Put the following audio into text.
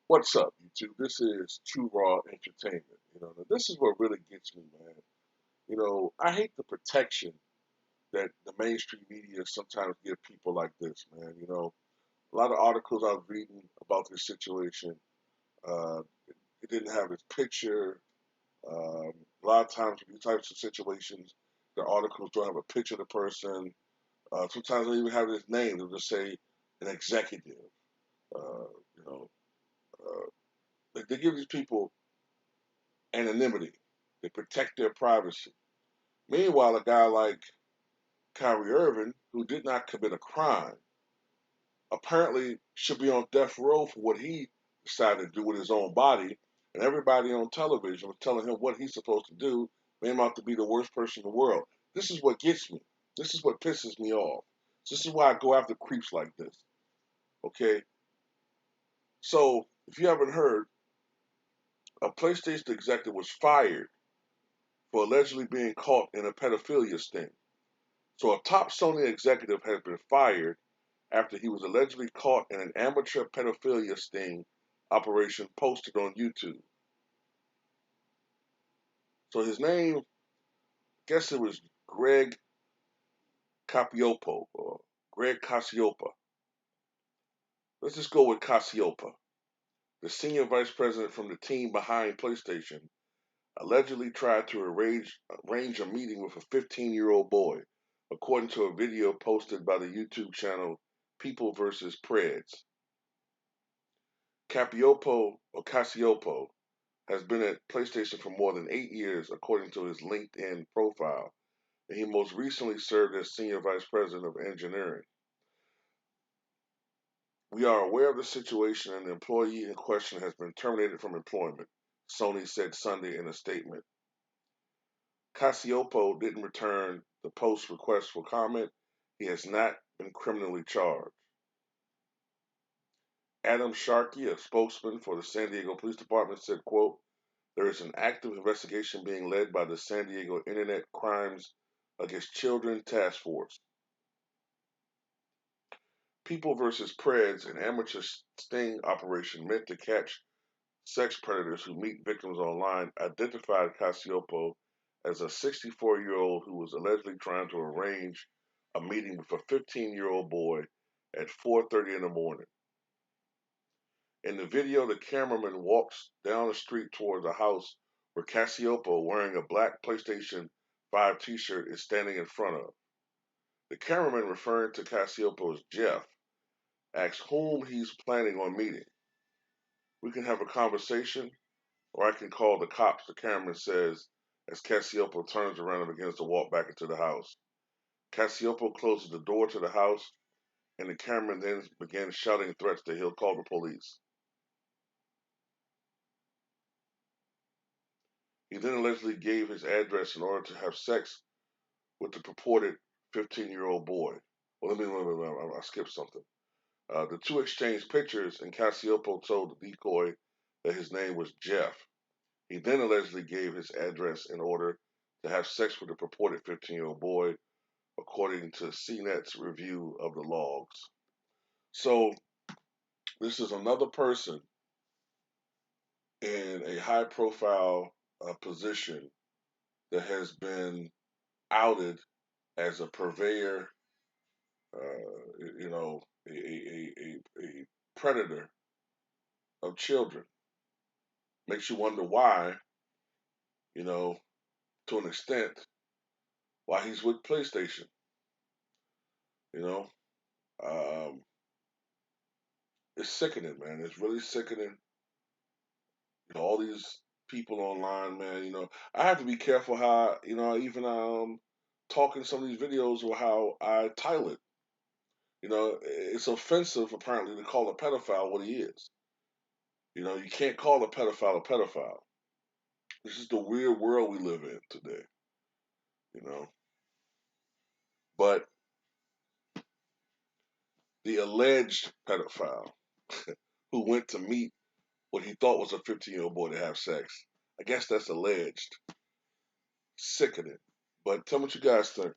What's up, YouTube? This is True Raw Entertainment. This is what really gets me, man. I hate the protection that the mainstream media sometimes give people like this, man. A lot of articles I was reading about this situation, uh, it didn't have his picture. A lot of times, in these types of situations, the articles don't have a picture of the person. Sometimes they don't even have his name. They'll just say an executive. Uh, you know, they give these people anonymity. They protect their privacy. Meanwhile, a guy like Kyrie Irving, who did not commit a crime, apparently should be on death row for what he decided to do with his own body. And everybody on television was telling him what he's supposed to do, made him out to be the worst person in the world. This is what gets me. This is what pisses me off. This is why I go after creeps like this. Okay? So, if you haven't heard, a PlayStation executive was fired for allegedly being caught in a pedophilia sting. So a top Sony executive has been fired after he was allegedly caught in an amateur pedophilia sting operation posted on YouTube. So his name, I guess it was Greg Capiopo or Greg Casiopa. Let's just go with Casiopa. The senior vice president from the team behind PlayStation allegedly tried to arrange a meeting with a 15-year-old boy, according to a video posted by the YouTube channel People vs. Preds. Capiopo or Casiopo has been at PlayStation for more than 8 years, according to his LinkedIn profile, and he most recently served as Senior Vice President of Engineering. We are aware of the situation and the employee in question has been terminated from employment, Sony said Sunday in a statement. Casiopo didn't return the Post's request for comment. He has not been criminally charged. Adam Sharkey, a spokesman for the San Diego Police Department, said, quote, there is an active investigation being led by the San Diego Internet Crimes Against Children Task Force. People vs. Preds, an amateur sting operation meant to catch sex predators who meet victims online, identified Casiopo as a 64-year-old who was allegedly trying to arrange a meeting with a 15-year-old boy at 4:30 in the morning. In the video, the cameraman walks down the street towards a house where Casiopo, wearing a black PlayStation 5 t-shirt, is standing in front of. The cameraman, referring to Casiopo as Jeff, asks whom he's planning on meeting. We can have a conversation, or I can call the cops, the cameraman says as Casiopo turns around and begins to walk back into the house. Casiopo closes the door to the house, and the cameraman then begins shouting threats that he'll call the police. He then allegedly gave his address in order to have sex with the purported 15-year-old boy. Well, I skipped something. The two exchanged pictures, and Casiopo told the decoy that his name was Jeff. He then allegedly gave his address in order to have sex with the purported 15-year-old boy, according to CNET's review of the logs. So, this is another person in a high profile position that has been outed as a purveyor, a predator of children. Makes you wonder why, you know, to an extent, why he's with PlayStation. You know, um, it's sickening, man. It's really sickening. All these people online, man. I have to be careful how, I even talk in some of these videos or how I title it. It's offensive apparently to call a pedophile what he is. You can't call a pedophile a pedophile. This is the weird world we live in today. You know, but the alleged pedophile who went to meet what he thought was a 15-year-old boy to have sex. I guess that's alleged. Sickening. But tell me what you guys think.